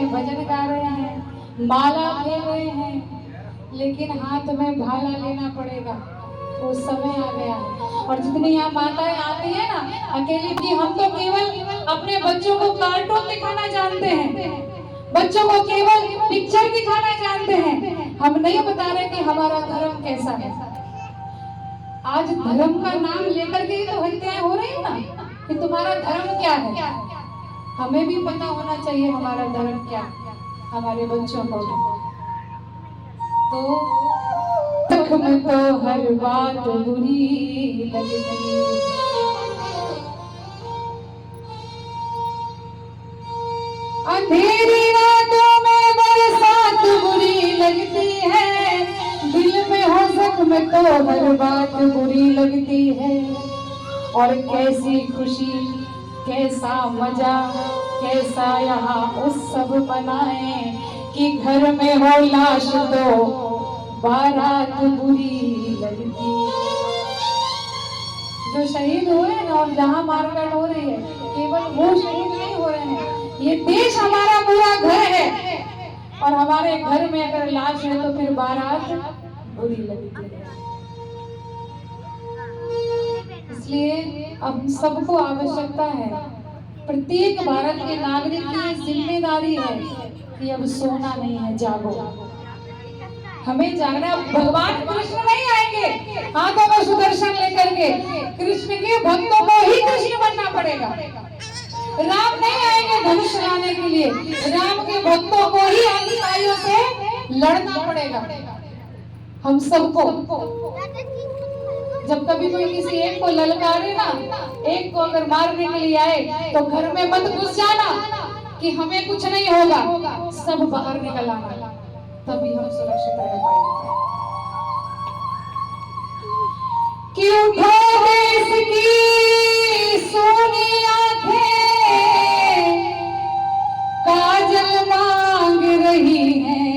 भजन गा रहे हैं, माला खेल रहे हैं, लेकिन हाथ में भाला लेना पड़ेगा। वो समय आ गया है। और जितनी यहाँ माताएं आती है ना अकेली भी, हम तो केवल अपने बच्चों को कार्टून दिखाना जानते हैं, बच्चों को केवल पिक्चर दिखाना जानते हैं। हम नहीं बता रहे कि हमारा धर्म कैसा है। आज धर्म का नाम लेकर के तो हत्याएं हो रही है ना, कि तुम्हारा धर्म क्या है। हमें भी पता होना चाहिए हमारा धर्म क्या, हमारे बच्चों को। तो में तो हर बात बुरी लगती, अंधेरी रातों में बरसात बुरी लगती है, दिल में हो जख्म तो हर बात बुरी लगती है। और कैसी खुशी कैसा मजा कैसा यहाँ उत्सव मनाए, कि घर में हो लाश तो बारात बुरी लगती। जो शहीद हुए हैं और जहाँ मारकाट हो रही है, केवल वो शहीद नहीं हो रहे हैं, ये देश हमारा पूरा घर है। और हमारे घर में अगर लाश है तो फिर बारात बुरी लगती है। इसलिए अब सबको आवश्यकता है, प्रत्येक भारत के नागरिक की जिम्मेदारी है कि अब सोना नहीं है, जागो। हमें जागना। भगवान कृष्ण नहीं आएंगे हाथों में सुदर्शन लेकर के, कृष्ण के भक्तों को ही कृष्ण बनना पड़ेगा। राम नहीं आएंगे धनुष लाने के लिए, राम के भक्तों को ही अन्यायियों से लड़ना पड़ेगा। हम सबको जब कभी कोई किसी एक को ललकारे ना, एक को अगर मारने के लिए आए तो घर में मत घुस जाना कि हमें कुछ नहीं होगा, सब बाहर निकल आना, तभी हम सुरक्षित रह पाएंगे। कि उठो देश की सोनी आंखें काजल मांग रही हैं,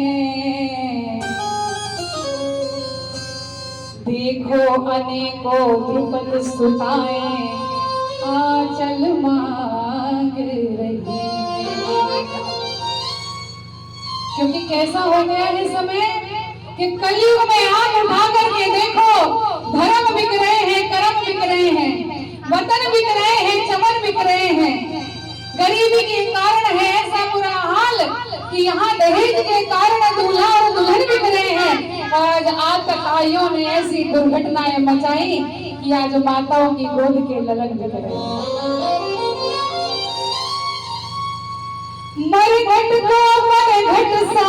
देखो अनेकों द्रुपद सुताएं आंचल मांग रही हैं। क्योंकि कैसा हो गया है समय कि कलयुग में आंख उठा करके देखो, धर्म बिक रहे हैं, कर्म बिक रहे हैं, वतन बिक रहे हैं, चमन बिक रहे हैं। गरीबी के कारण है ऐसा बुरा हाल कि यहाँ दहेज के कारण दूल्हा और दुल्हन बिक रहे हैं। आज आतताइयों ने ऐसी दुर्घटनाएं मचाई कि आज माताओं की गोद के ललन बिक रहे हैं। मरघट को मरघट सा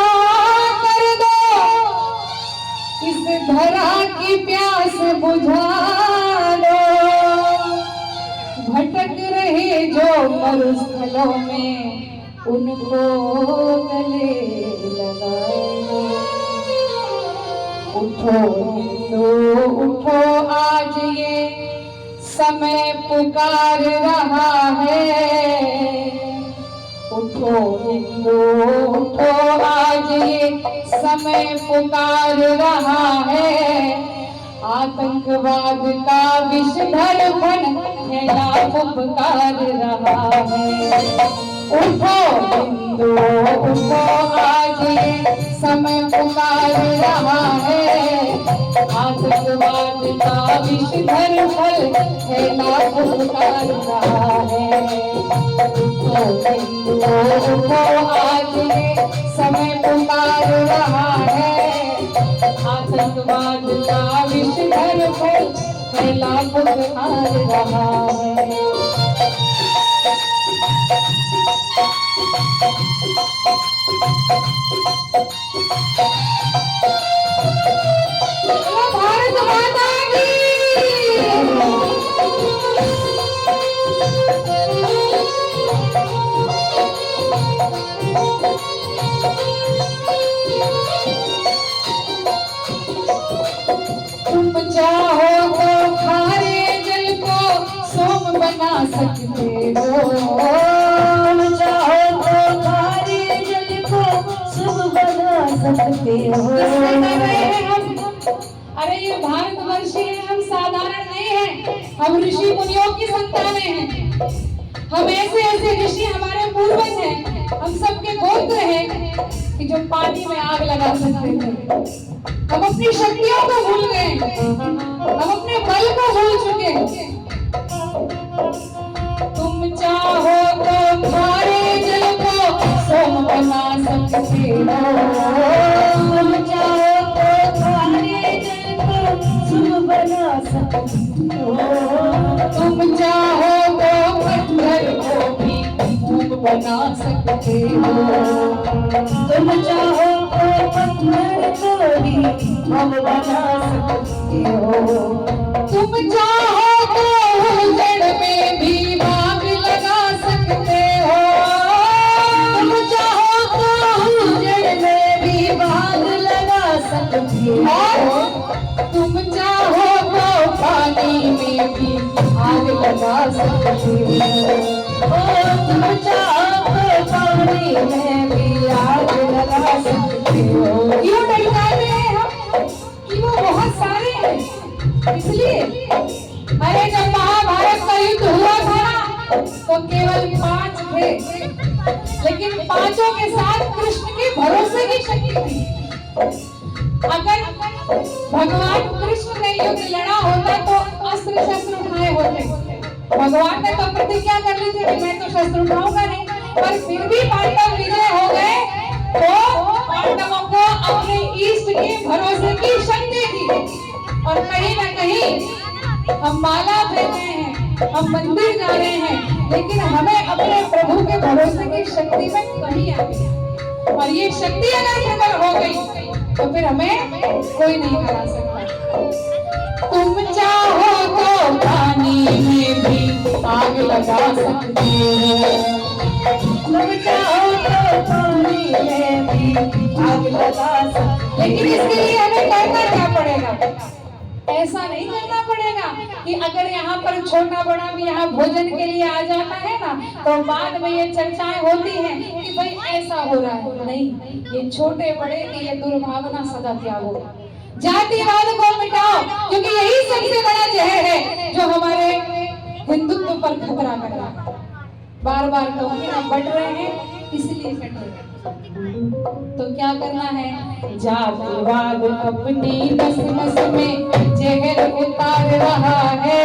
कर दो, इस धरा की प्यास बुझा दो, भटक रहे जो मरुस्थलों में उनको गले लगाओ। उठो हिंदू उठो, आज ये समय पुकार रहा है। उठो हिंदू उठो, आज ये समय पुकार रहा है। आतंकवाद का विषधर फन फैला पुकार रहा है। उठो हिंदू उठो, आज ये समय पुकार रहा है। आतंकवाद का विषधर फल फैला पुकार रहा है। उठो हिंदू उठो, आज ये समय पुकार रहा है। आतंकवाद का विषधर फल फैला पुकार रहा है। भारत माता की तुम चाहो तो खारे जल को सोम बना सकते हो, चाहो तो खारे जल को सोम बना सकते हो। अरे ये भारतवर्षी है, हम साधारण नहीं हैं, हम ऋषि मुनियों की संतानें हैं। हम ऐसे ऐसे ऋषि हमारे पूर्वज हैं, हम सबके गोत्र हैं। कि जो पानी में आग लगा सकते थे। हम अपनी शक्तियों को भूल गए, हम अपने बल को भूल चुके हैं। तुम चाहो तो खारे जल को सोम बना सकते हो, तुम चाहो तो खारे जल को सोम बना सकते हो, तुम चाहो तो पत्थर को भी मोम बना सकते हो, तुम चाहो तो पत्थर को भी मोम बना सकते हो, तुम चाहो तो जड़ में भी आग लगा सकते हो, तुम चाहो तो जड़ में भी आग लगा सकते हो, तुम चाहो तो पानी में भी आग लगा सकते हो, तुम चाहो तो पानी में भी आग लगा सकते हो। क्यों डरते हैं हम कि वो बहुत सारे हैं, इसलिए अरे जब महाभारत का युद्ध हुआ था ना तो केवल 5 थे, लेकिन पांचों के साथ कृष्ण के भरोसे की शक्ति थी। अगर भगवान कृष्ण ने युद्ध लड़ा होता तो अस्त्र शस्त्र उठाए होते। भगवान ने तो प्रतिज्ञा कर ली थी कि मैं तो शस्त्र उठाऊंगा नहीं, पर फिर भी पांडव विजय हो गए तो पांडवों को अपने इष्ट के भरोसे की शक्ति थी। और कहीं ना कहीं हम माला दे रहे हैं, हम मंदिर जा रहे हैं, लेकिन हमें अपने प्रभु के भरोसे की शक्ति में कमी आ गई। और ये शक्ति अगर प्रकट हो गई तो फिर हमें कोई नहीं हरा सकता। तुम चाहो तो पानी में भी आग लगा सकते हो, तुम चाहो तो पानी में भी आग लगा सकते, लेकिन इसके लिए हमें करना क्या पड़ेगा? ऐसा नहीं करना पड़ेगा कि अगर यहाँ पर छोटा बड़ा भी यहाँ भोजन के लिए आ जाता है ना तो बाद में ये चर्चाएं होती हैं कि भाई ऐसा हो रहा है। नहीं, ये छोटे बड़े की ये दुर्भावना सदा त्यागो, जातिवाद को मिटाओ, क्योंकि यही सबसे बड़ा जहर है जो हमारे हिंदुत्व पर खतरा कर रहा है। बार बार कहूंगी ना, बढ़ रहे हैं इसलिए कट रहे हैं। तो क्या करना है? जातिवाद अपनी नस नस में जहर उतार रहा है,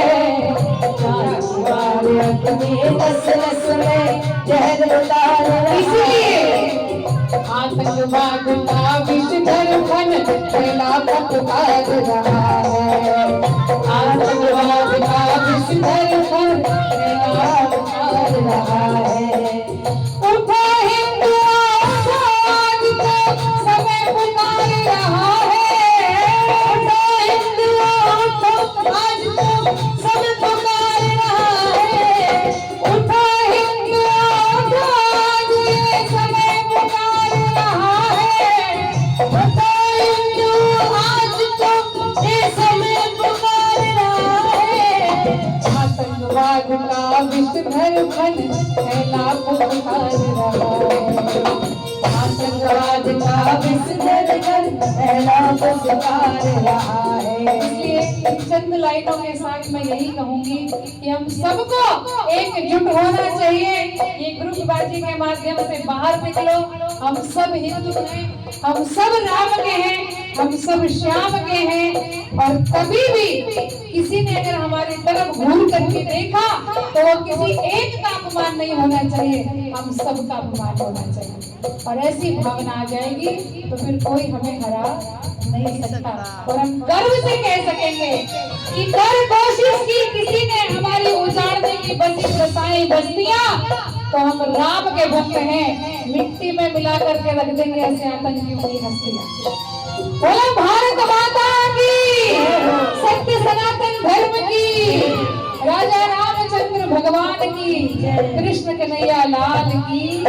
जातिवाद अपनी नस नस में जहर उतार रहा है, इसलिए आतंकवाद का विषधर फन फैला पुकार रहा है, आतंकवाद का विषधर फन फैला पुकार रहा है। उठो हिंदू इसलिए चंद लाइनों के साथ मैं यही कहूंगी कि हम सबको एकजुट होना चाहिए। ये ग्रुपबाजी के माध्यम से बाहर निकलो, हम सब हिंदू हैं, हम सब राम के हैं, हम सब श्याम के हैं। और कभी भी किसी ने अगर हमारी तरफ घूर करके देखा तो वो किसी एक का अपमान नहीं होना चाहिए, हम सब का अपमान होना चाहिए। और ऐसी भावना आ जाएगी तो फिर कोई हमें हरा नहीं सकता। और हम गर्व से कह सकेंगे कि कर कोशिश की किसी ने हमारी उजाड़ने की बसी बसाई बस्तियां, तो हम राम के भक्त हैं, मिट्टी में मिला करके रख देंगे ऐसे आतंकियों की हस्तियां। बोलो भारत माता की, सत्य सनातन धर्म की, राजा रामचंद्र भगवान की, कृष्ण कन्हैया लाल की।